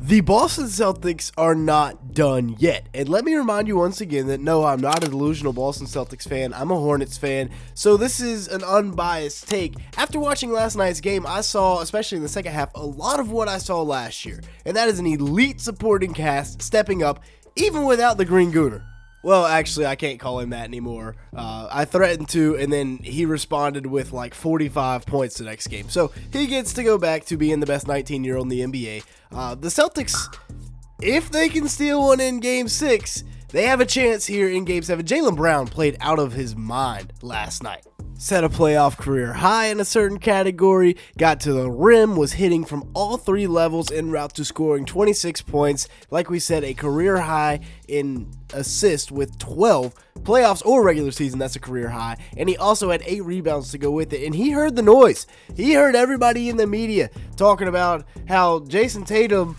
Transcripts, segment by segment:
The Boston Celtics are not done yet, and let me remind you once again that no, I'm not a delusional Boston Celtics fan, I'm a Hornets fan, so this is an unbiased take. After watching last night's game, I saw, especially in the second half, a lot of what I saw last year, and that is an elite supporting cast stepping up, even without the Green Gooner. Well, actually, I can't call him that anymore. I threatened to, and then he responded with like 45 points the next game. So he gets to go back to being the best 19-year-old in the NBA. The Celtics, if they can steal one in Game 6, they have a chance here in Game 7. Jaylen Brown played out of his mind last night. Set a playoff career high in a certain category, got to the rim, was hitting from all three levels en route to scoring 26 points. Like we said, a career high in assists with 12. Playoffs or regular season, that's a career high. And he also had 8 rebounds to go with it. And he heard the noise. He heard everybody in the media talking about how Jason Tatum,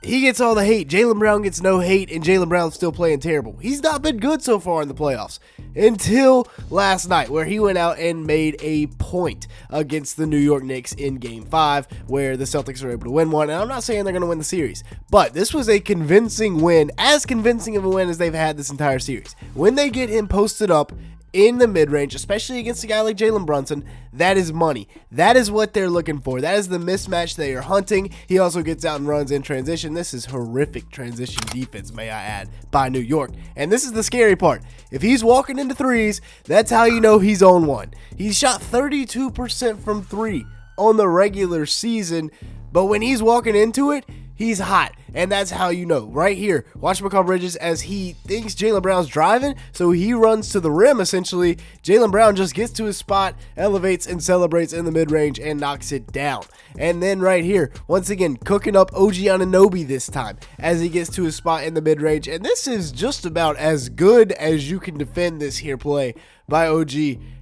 he gets all the hate. Jaylen Brown gets no hate, and Jaylen Brown's still playing terrible. He's not been good so far in the playoffs until last night, where he went out and made a point against the New York Knicks in Game 5, where the Celtics are able to win one. And I'm not saying they're going to win the series, but this was a convincing win, as convincing of a win as they've had this entire series. When they get him posted up in the mid-range, especially against a guy like Jalen Brunson, that is money. That is what they're looking for. That is the mismatch they are hunting. He also gets out and runs in transition. This is horrific transition defense, may I add, by New York. And this is the scary part. If he's walking into threes, that's how you know he's on one. He shot 32% from 3 on the regular season, but when he's walking into it, he's hot, and that's how you know. Right here, watch McCall Bridges as he thinks Jaylen Brown's driving, so he runs to the rim, essentially. Jaylen Brown just gets to his spot, elevates and celebrates in the mid-range, and knocks it down. And then right here, once again, cooking up OG Anunoby this time as he gets to his spot in the mid-range. And this is just about as good as you can defend this here play by OG.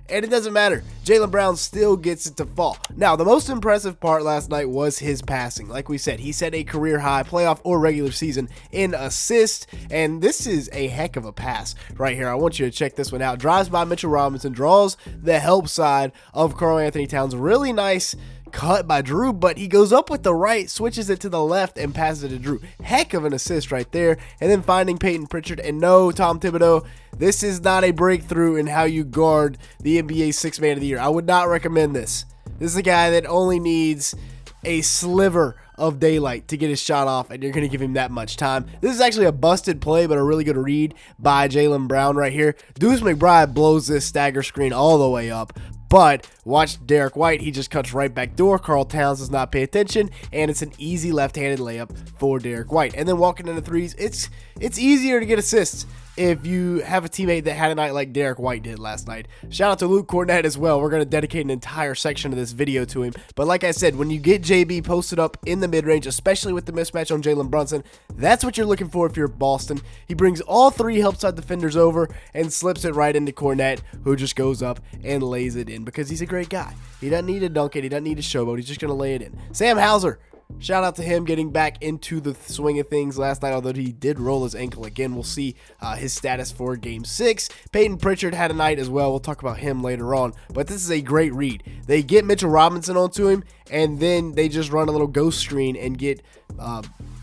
And it doesn't matter. Jaylen Brown still gets it to fall. Now, the most impressive part last night was his passing. Like we said, he set a career high, playoff or regular season, in assists. And this is a heck of a pass right here. I want you to check this one out. Drives by Mitchell Robinson, draws the help side of Karl-Anthony Towns. Really nice cut by Drew, but he goes up with the right, switches it to the left, and passes it to Drew. Heck of an assist right there. And then finding Peyton Pritchard. And no, Tom Thibodeau, this is not a breakthrough in how you guard the NBA Sixth Man of the Year. I would not recommend this. This is a guy that only needs a sliver of daylight to get his shot off, and you're going to give him that much time. This is actually a busted play, but a really good read by Jaylen Brown right here. Deuce McBride blows this stagger screen all the way up. But watch Derrick White. He just cuts right back door. Karl Towns does not pay attention, and it's an easy left-handed layup for Derrick White. And then walking into threes, it's easier to get assists if you have a teammate that had a night like Derrick White did last night. Shout out to Luke Kornet as well. We're going to dedicate an entire section of this video to him. But like I said, when you get JB posted up in the mid-range, especially with the mismatch on Jalen Brunson, that's what you're looking for if you're Boston. He brings all 3 help side defenders over and slips it right into Kornet, who just goes up and lays it in because he's a great guy. He doesn't need to dunk it. He doesn't need to showboat. He's just going to lay it in. Sam Hauser. Shout out to him getting back into the swing of things last night, although he did roll his ankle again. We'll see his status for Game 6. Peyton Pritchard had a night as well. We'll talk about him later on, but this is a great read. They get Mitchell Robinson onto him, and then they just run a little ghost screen and get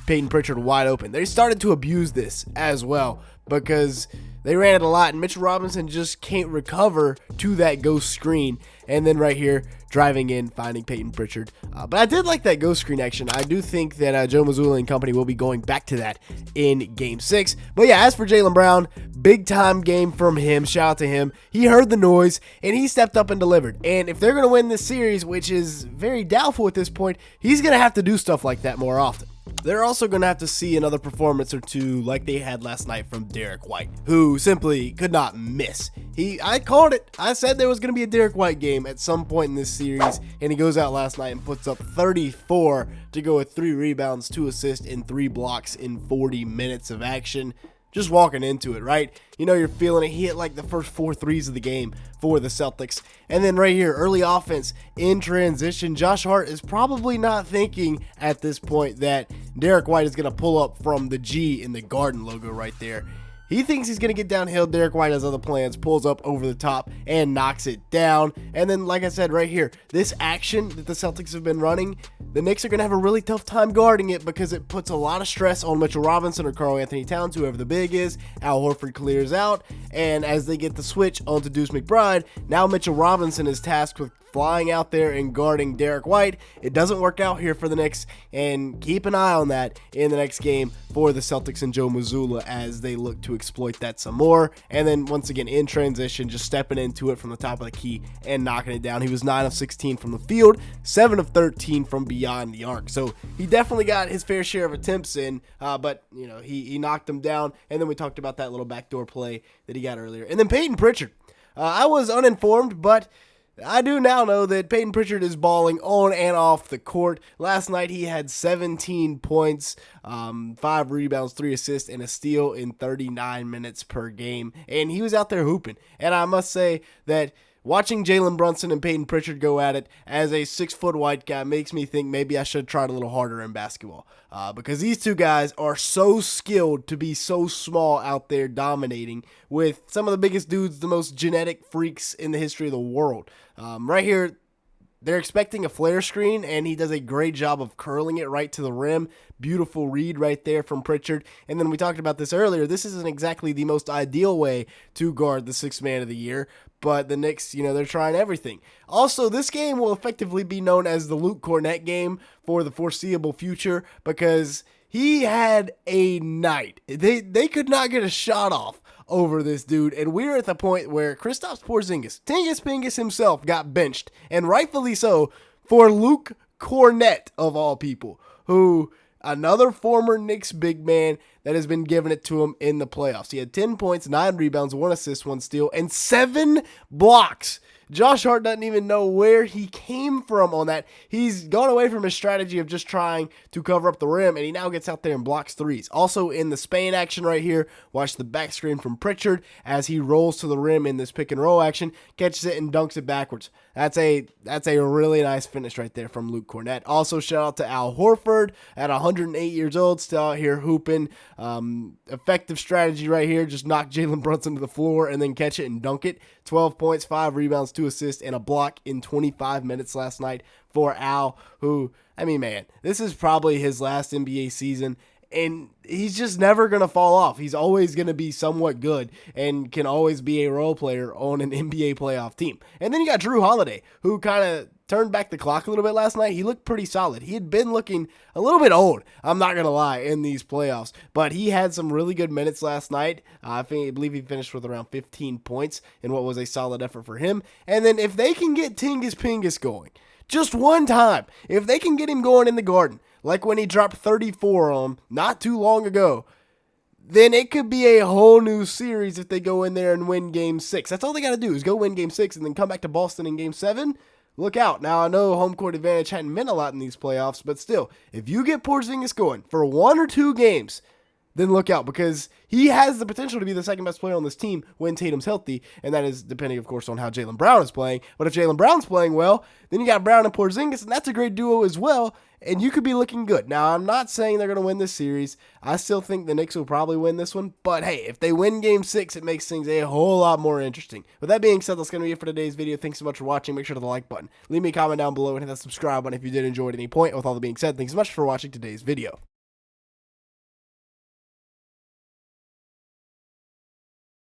Peyton Pritchard wide open. They started to abuse this as well because they ran it a lot, and Mitchell Robinson just can't recover to that ghost screen. And then right here, driving in, finding Peyton Pritchard. But I did like that ghost screen action. I do think that Joe Mazzulla and company will be going back to that in Game 6. But yeah, as for Jaylen Brown, big time game from him. Shout out to him. He heard the noise, and he stepped up and delivered. And if they're going to win this series, which is very doubtful at this point, he's going to have to do stuff like that more often. They're also going to have to see another performance or two like they had last night from Derrick White, who simply could not miss. I called it. I said there was going to be a Derrick White game at some point in this series, and he goes out last night and puts up 34 to go with 3 rebounds, 2 assists, and 3 blocks in 40 minutes of action. Just walking into it, right? You know you're feeling it. He hit like the first 4 threes of the game for the Celtics. And then right here, early offense in transition. Josh Hart is probably not thinking at this point that Derrick White is going to pull up from the G in the Garden logo right there. He thinks he's going to get downhill. Derrick White has other plans, pulls up over the top and knocks it down. And then, like I said right here, this action that the Celtics have been running, the Knicks are going to have a really tough time guarding it because it puts a lot of stress on Mitchell Robinson or Karl-Anthony Towns, whoever the big is. Al Horford clears out, and as they get the switch onto Deuce McBride, now Mitchell Robinson is tasked with flying out there and guarding Derrick White. It doesn't work out here for the Knicks, and keep an eye on that in the next game for the Celtics and Joe Mazzulla as they look to exploit that some more. And then once again in transition, just stepping into it from the top of the key and knocking it down. He was 9 of 16 from the field, 7 of 13 from beyond the arc. So he definitely got his fair share of attempts in, but you know, he knocked them down. And then we talked about that little backdoor play that he got earlier. And then Peyton Pritchard. I was uninformed, but I do now know that Peyton Pritchard is balling on and off the court. Last night he had 17 points, 5 rebounds, 3 assists, and a steal in 39 minutes per game. And he was out there hooping. And I must say that watching Jalen Brunson and Peyton Pritchard go at it as a 6-foot white guy makes me think maybe I should have tried a little harder in basketball. Because these two guys are so skilled to be so small out there dominating with some of the biggest dudes, the most genetic freaks in the history of the world. Right here, they're expecting a flare screen, and he does a great job of curling it right to the rim. Beautiful read right there from Pritchard. And then we talked about this earlier. This isn't exactly the most ideal way to guard the 6th man of the year, but the Knicks, you know, they're trying everything. Also, this game will effectively be known as the Luke Kornet game for the foreseeable future because he had a night. They could not get a shot off over this dude, and we're at the point where Kristaps Porzingis, Tingus Pingus himself, got benched, and rightfully so, for Luke Kornet, of all people, who, another former Knicks big man that has been giving it to him in the playoffs. He had 10 points, 9 rebounds, 1 assist, 1 steal, and 7 blocks. Josh Hart doesn't even know where he came from on that. He's gone away from his strategy of just trying to cover up the rim, and he now gets out there and blocks threes. Also in the Spain action right here, watch the back screen from Pritchard as he rolls to the rim in this pick and roll action, catches it and dunks it backwards. That's a really nice finish right there from Luke Kornet. Also shout out to Al Horford at 108 years old, still out here hooping. Effective strategy right here, just knock Jaylen Brunson to the floor and then catch it and dunk it. 12 points, 5 rebounds, 2 assists, and a block in 25 minutes last night for Al, who, I mean, man, this is probably his last NBA season, and he's just never going to fall off. He's always going to be somewhat good and can always be a role player on an NBA playoff team. And then you got Drew Holiday, who kind of turned back the clock a little bit last night. He looked pretty solid. He had been looking a little bit old, I'm not going to lie, in these playoffs. But he had some really good minutes last night. I believe he finished with around 15 points in what was a solid effort for him. And then if they can get Tingus Pingus going, just one time, if they can get him going in the Garden, like when he dropped 34 on him not too long ago, then it could be a whole new series if they go in there and win Game 6. That's all they got to do is go win Game 6 and then come back to Boston in Game 7. Look out. Now, I know home court advantage hadn't meant a lot in these playoffs, but still, if you get Porzingis going for 1 or 2 games, then look out because he has the potential to be the second best player on this team when Tatum's healthy, and that is depending, of course, on how Jaylen Brown is playing. But if Jaylen Brown's playing well, then you got Brown and Porzingis, and that's a great duo as well, and you could be looking good. Now, I'm not saying they're going to win this series. I still think the Knicks will probably win this one, but hey, if they win Game 6, it makes things a whole lot more interesting. With that being said, that's going to be it for today's video. Thanks so much for watching. Make sure to hit the like button. Leave me a comment down below and hit that subscribe button if you did enjoy at any point. With all that being said, thanks so much for watching today's video.